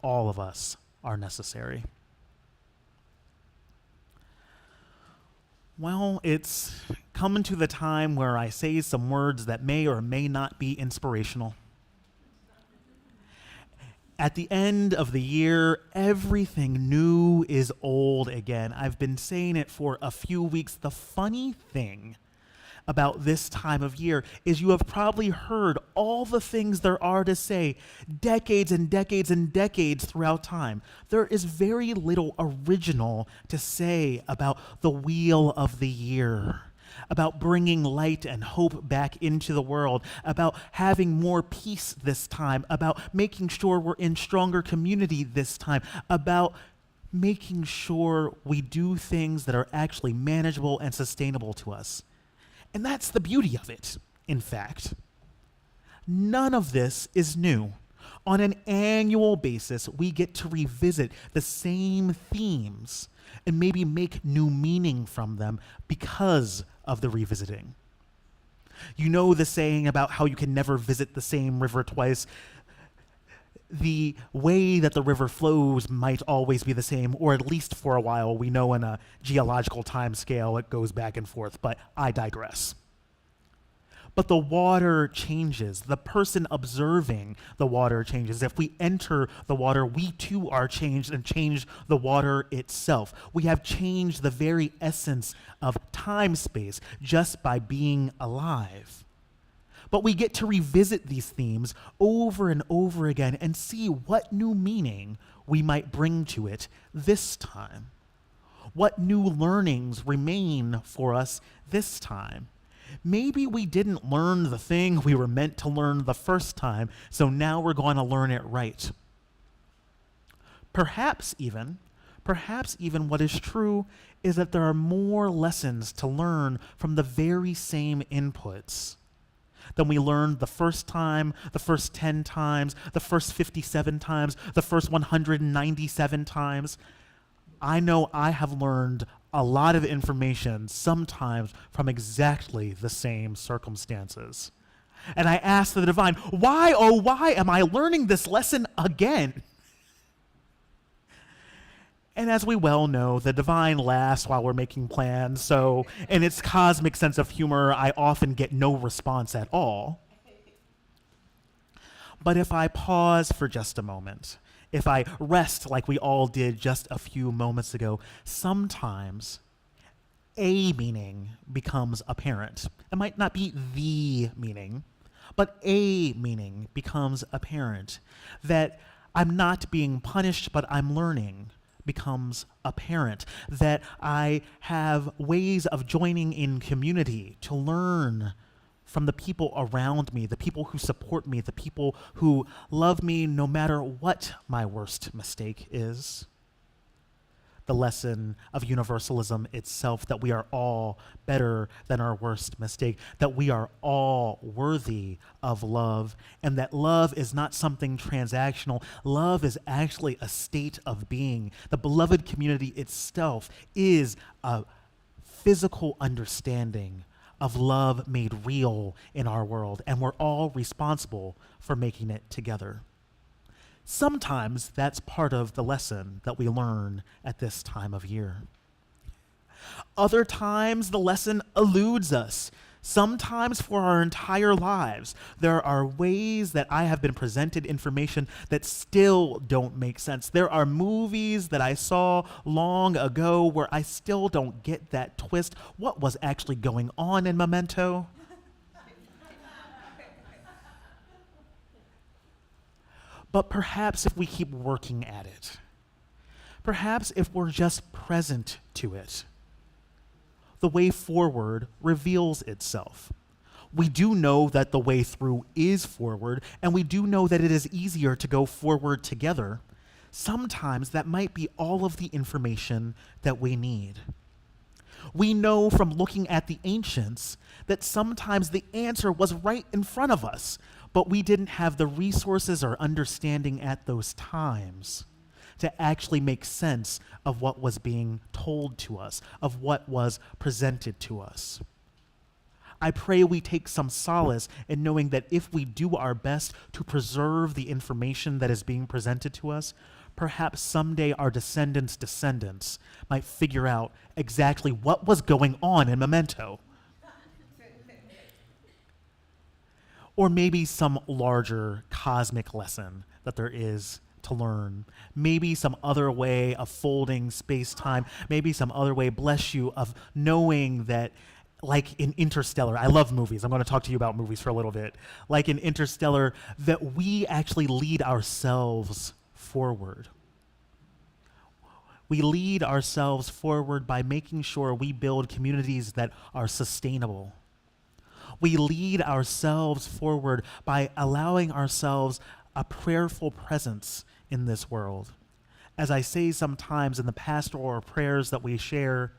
all of us are necessary. Well, it's coming to the time where I say some words that may or may not be inspirational. At the end of the year, everything new is old again. I've been saying it for a few weeks. The funny thing about this time of year is you have probably heard all the things there are to say decades and decades and decades throughout time. There is very little original to say about the wheel of the year, about bringing light and hope back into the world, about having more peace this time, about making sure we're in stronger community this time, about making sure we do things that are actually manageable and sustainable to us. And that's the beauty of it, in fact. None of this is new. On an annual basis, we get to revisit the same themes and maybe make new meaning from them because of the revisiting. You know the saying about how you can never visit the same river twice. The way that the river flows might always be the same, or at least for a while. We know in a geological time scale it goes back and forth, but I digress. But the water changes. The person observing the water changes. If we enter the water, we too are changed and change the water itself. We have changed the very essence of time-space just by being alive. But we get to revisit these themes over and over again and see what new meaning we might bring to it this time. What new learnings remain for us this time. Maybe we didn't learn the thing we were meant to learn the first time, so now we're going to learn it right. Perhaps even what is true is that there are more lessons to learn from the very same inputs than we learned the first time, the first 10 times, the first 57 times, the first 197 times. I know I have learned a lot of information, sometimes from exactly the same circumstances. And I asked the divine, why, oh, why am I learning this lesson again? And as we well know, the divine laughs while we're making plans, so in its cosmic sense of humor, I often get no response at all. But if I pause for just a moment, if I rest like we all did just a few moments ago, sometimes a meaning becomes apparent. It might not be the meaning, but a meaning becomes apparent. That I'm not being punished, but I'm learning becomes apparent, that I have ways of joining in community to learn from the people around me, the people who support me, the people who love me no matter what my worst mistake is. The lesson of universalism itself, that we are all better than our worst mistake, that we are all worthy of love, and that love is not something transactional. Love is actually a state of being. The beloved community itself is a physical understanding of love made real in our world, and we're all responsible for making it together. Sometimes that's part of the lesson that we learn at this time of year. Other times the lesson eludes us. Sometimes for our entire lives, there are ways that I have been presented information that still don't make sense. There are movies that I saw long ago where I still don't get that twist. What was actually going on in Memento? But perhaps if we keep working at it, perhaps if we're just present to it, the way forward reveals itself. We do know that the way through is forward, and we do know that it is easier to go forward together. Sometimes that might be all of the information that we need. We know from looking at the ancients that sometimes the answer was right in front of us, but we didn't have the resources or understanding at those times to actually make sense of what was being told to us, of what was presented to us. I pray we take some solace in knowing that if we do our best to preserve the information that is being presented to us, perhaps someday our descendants might figure out exactly what was going on in Memento. Or maybe some larger cosmic lesson that there is to learn. Maybe some other way of folding space-time. Maybe some other way, bless you, of knowing that, like in Interstellar, I love movies. I'm going to talk to you about movies for a little bit. Like in Interstellar, that we actually lead ourselves forward. We lead ourselves forward by making sure we build communities that are sustainable. We lead ourselves forward by allowing ourselves a prayerful presence in this world. As I say sometimes in the pastoral prayers that we share,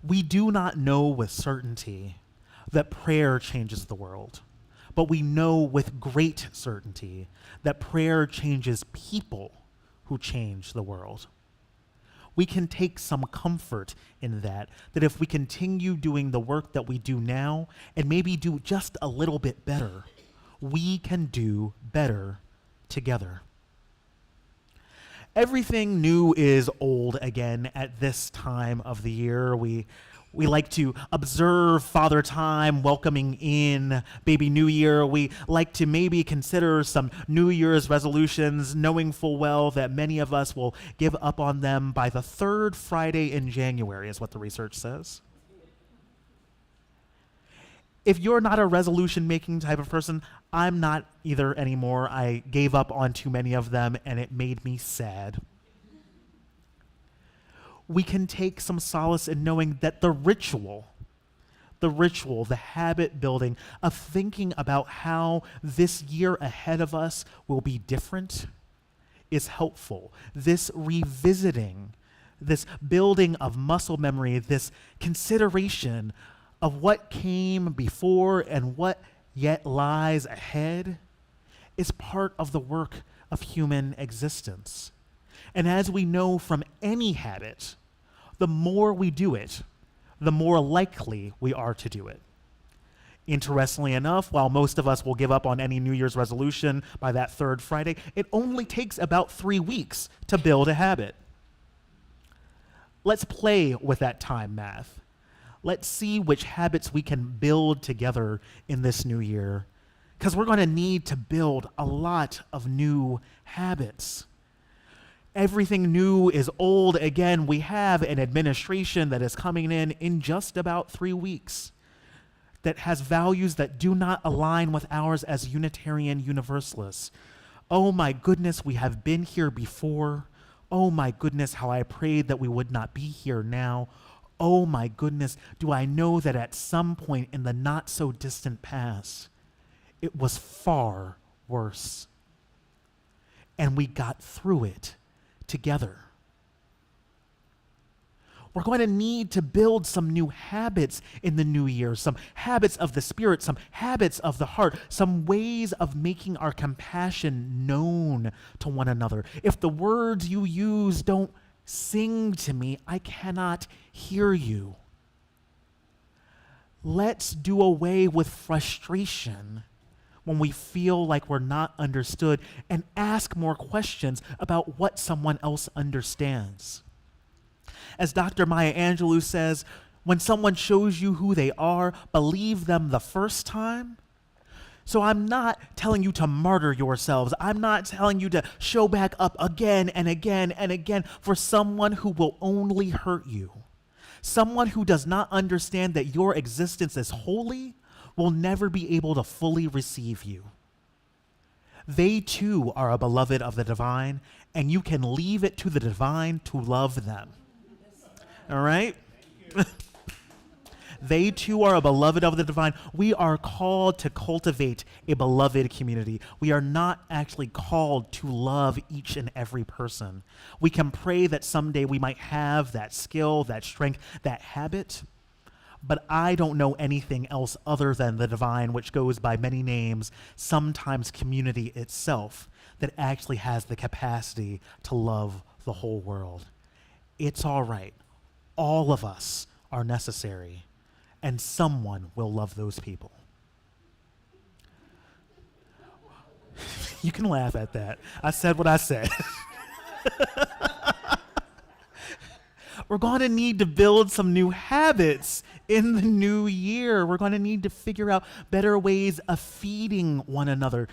we do not know with certainty that prayer changes the world, but we know with great certainty that prayer changes people who change the world. We can take some comfort in that if we continue doing the work that we do now and maybe do just a little bit better, we can do better together. Everything new is old again at this time of the year. We like to observe Father Time welcoming in Baby New Year. We like to maybe consider some New Year's resolutions, knowing full well that many of us will give up on them by the third Friday in January, is what the research says. If you're not a resolution-making type of person, I'm not either anymore. I gave up on too many of them, and it made me sad. We can take some solace in knowing that the ritual, the habit building of thinking about how this year ahead of us will be different is helpful. This revisiting, this building of muscle memory, this consideration of what came before and what yet lies ahead is part of the work of human existence. And as we know from any habit, the more we do it, the more likely we are to do it. Interestingly enough, while most of us will give up on any New Year's resolution by that third Friday, it only takes about 3 weeks to build a habit. Let's play with that time math. Let's see which habits we can build together in this new year, because we're going to need to build a lot of new habits. Everything new is old again. We have an administration that is coming in just about 3 weeks that has values that do not align with ours as Unitarian Universalists. Oh my goodness, we have been here before. Oh my goodness, how I prayed that we would not be here now. Oh my goodness, do I know that at some point in the not so distant past, it was far worse. And we got through it together. We're going to need to build some new habits in the new year, some habits of the spirit, some habits of the heart, some ways of making our compassion known to one another. If the words you use don't sing to me, I cannot hear you. Let's do away with frustration when we feel like we're not understood and ask more questions about what someone else understands. As Dr. Maya Angelou says, when someone shows you who they are, believe them the first time. So I'm not telling you to martyr yourselves. I'm not telling you to show back up again and again and again for someone who will only hurt you. Someone who does not understand that your existence is holy will never be able to fully receive you. They too are a beloved of the divine, and you can leave it to the divine to love them. All right? They too are a beloved of the divine. We are called to cultivate a beloved community. We are not actually called to love each and every person. We can pray that someday we might have that skill, that strength, that habit. But I don't know anything else other than the divine, which goes by many names, sometimes community itself, that actually has the capacity to love the whole world. It's all right. All of us are necessary. and someone will love those people. You can laugh at that. I said what I said. We're going to need to build some new habits in the new year. We're going to need to figure out better ways of feeding one another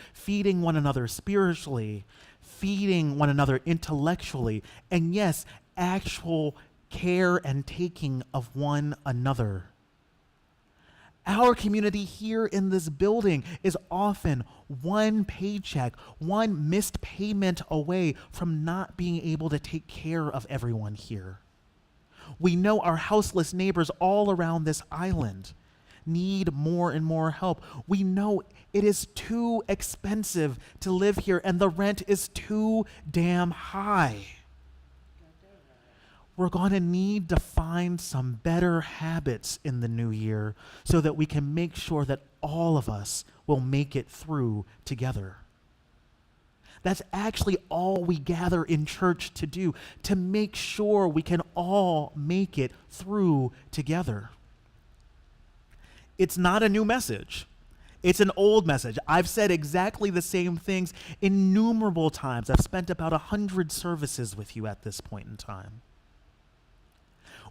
spiritually, feeding one another intellectually, and yes, actual care and taking of one another. Our community here in this building is often one paycheck, one missed payment away from not being able to take care of everyone here. We know our houseless neighbors all around this island need more and more help. We know it is too expensive to live here and the rent is too damn high. We're going to need to find some better habits in the new year so that we can make sure that all of us will make it through together. That's actually all we gather in church to do, to make sure we can all make it through together. It's not a new message. It's an old message. I've said exactly the same things innumerable times. I've spent about 100 services with you at this point in time.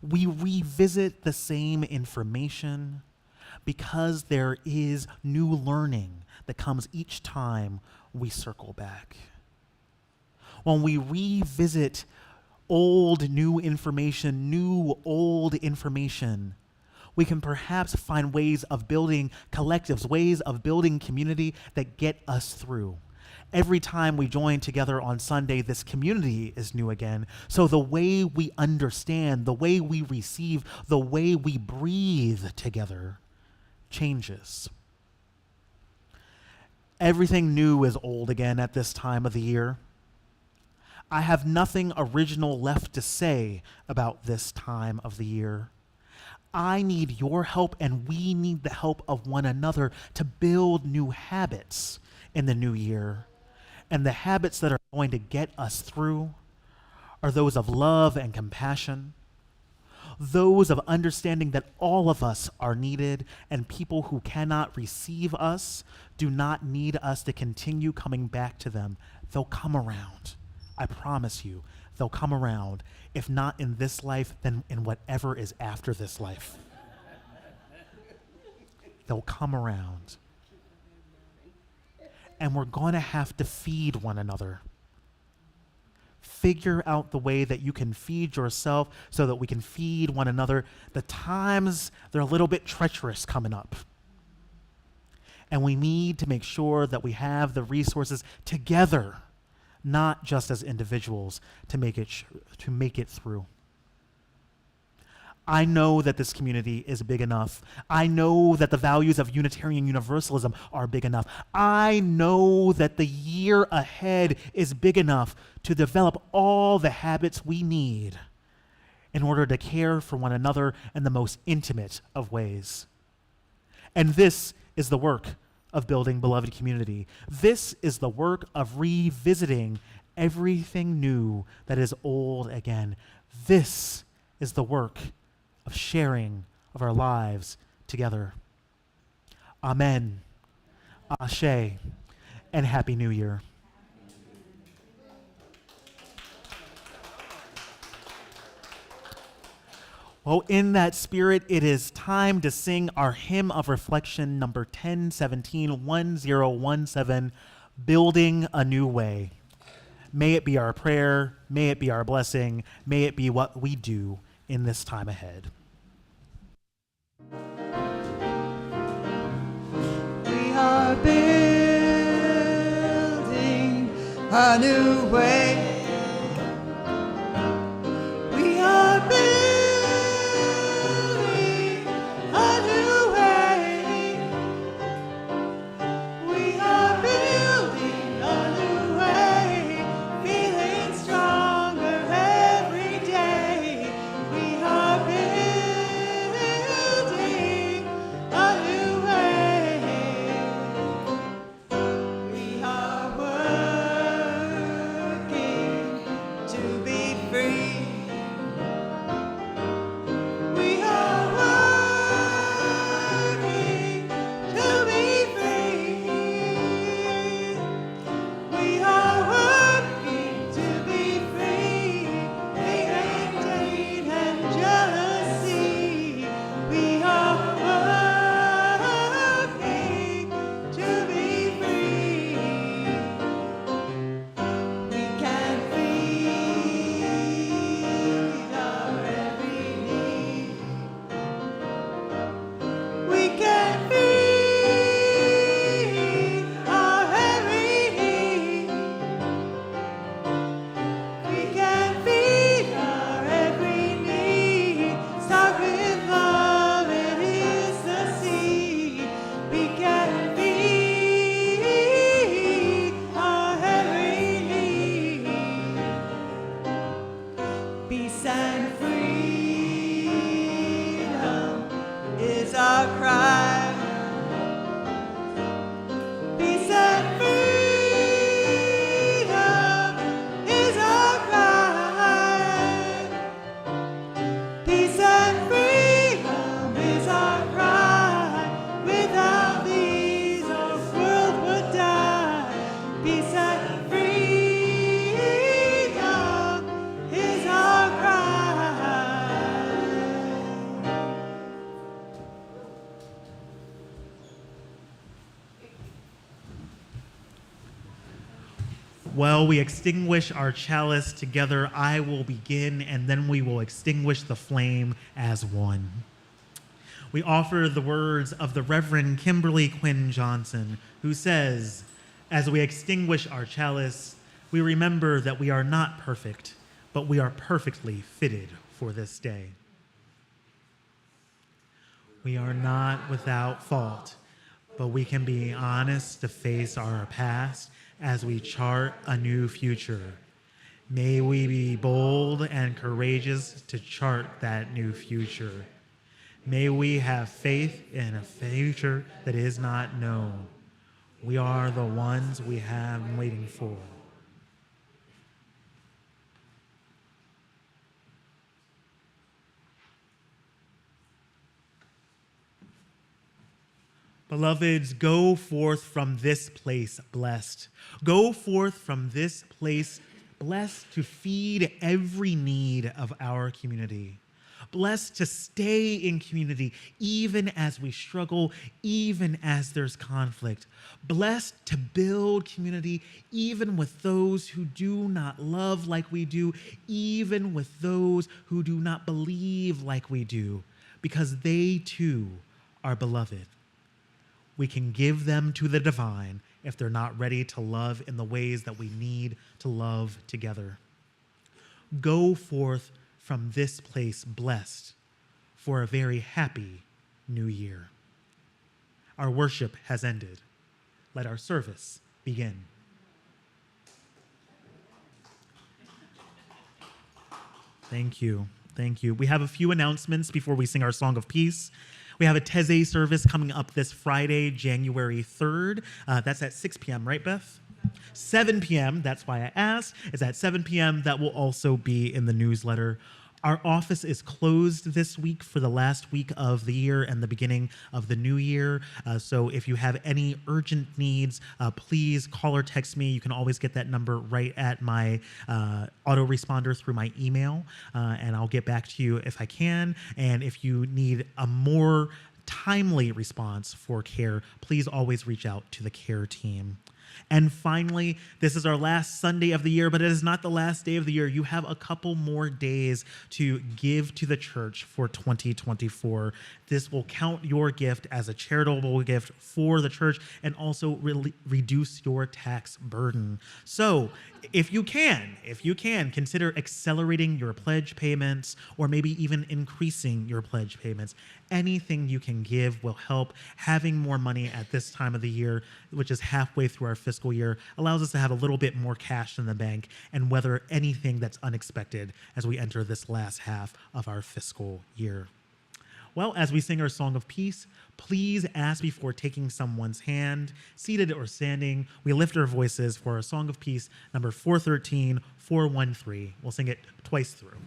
We revisit the same information because there is new learning that comes each time we circle back. When we revisit old, old information, we can perhaps find ways of building collectives, ways of building community that get us through. Every time we join together on Sunday, this community is new again. So the way we understand, the way we receive, the way we breathe together changes. Everything new is old again at this time of the year. I have nothing original left to say about this time of the year. I need your help and we need the help of one another to build new habits in the new year. And the habits that are going to get us through are those of love and compassion, those of understanding that all of us are needed and people who cannot receive us do not need us to continue coming back to them. They'll come around. I promise you, they'll come around. If not in this life, then in whatever is after this life. They'll come around. And we're going to have to feed one another. Figure out the way that you can feed yourself so that we can feed one another. The times, they're a little bit treacherous coming up. And we need to make sure that we have the resources together, not just as individuals, to make it through. I know that this community is big enough. I know that the values of Unitarian Universalism are big enough. I know that the year ahead is big enough to develop all the habits we need in order to care for one another in the most intimate of ways. And this is the work of building beloved community. This is the work of revisiting everything new that is old again. This is the work of sharing of our lives together. Amen, Ashe, and Happy New Year. Well, in that spirit, it is time to sing our hymn of reflection, number 1017, Building a New Way. May it be our prayer, may it be our blessing, may it be what we do in this time ahead. We are building a new way. We are building a new way. We are building a new way, feeling stronger every day. We are building a new way. We are working While we extinguish our chalice together, I will begin, and then we will extinguish the flame as one. We offer the words of the Reverend Kimberly Quinn Johnson, who says, as we extinguish our chalice, we remember that we are not perfect, but we are perfectly fitted for this day. We are not without fault, but we can be honest to face our past as we chart a new future. May we be bold and courageous to chart that new future. May we have faith in a future that is not known. We are the ones we have been waiting for. Beloveds, go forth from this place blessed. Go forth from this place blessed to feed every need of our community. Blessed to stay in community even as we struggle, even as there's conflict. Blessed to build community even with those who do not love like we do, even with those who do not believe like we do, because they too are beloved. We can give them to the divine if they're not ready to love in the ways that we need to love together. Go forth from this place blessed for a very happy new year. Our worship has ended. Let our service begin. Thank you. Thank you. We have a few announcements before we sing our song of peace. We have a Teze service coming up this Friday, January 3rd. That's at 6 p.m., right, Beth? 7 p.m., that's why I asked. It's at 7 p.m. That will also be in the newsletter. Our office is closed this week for the last week of the year and the beginning of the new year. So if you have any urgent needs, please call or text me. You can always get that number right at my autoresponder through my email, and I'll get back to you if I can. And if you need a more timely response for care, please always reach out to the care team. And finally, this is our last Sunday of the year, but it is not the last day of the year. You have a couple more days to give to the church for 2024. This will count your gift as a charitable gift for the church and also reduce your tax burden. So if you can, consider accelerating your pledge payments or maybe even increasing your pledge payments. Anything you can give will help. Having more money at this time of the year, which is halfway through our fiscal year, allows us to have a little bit more cash in the bank and weather anything that's unexpected as we enter this last half of our fiscal year. Well, as we sing our song of peace, please ask before taking someone's hand, seated or standing. We lift our voices for our song of peace, number 413, 413. We'll sing it twice through.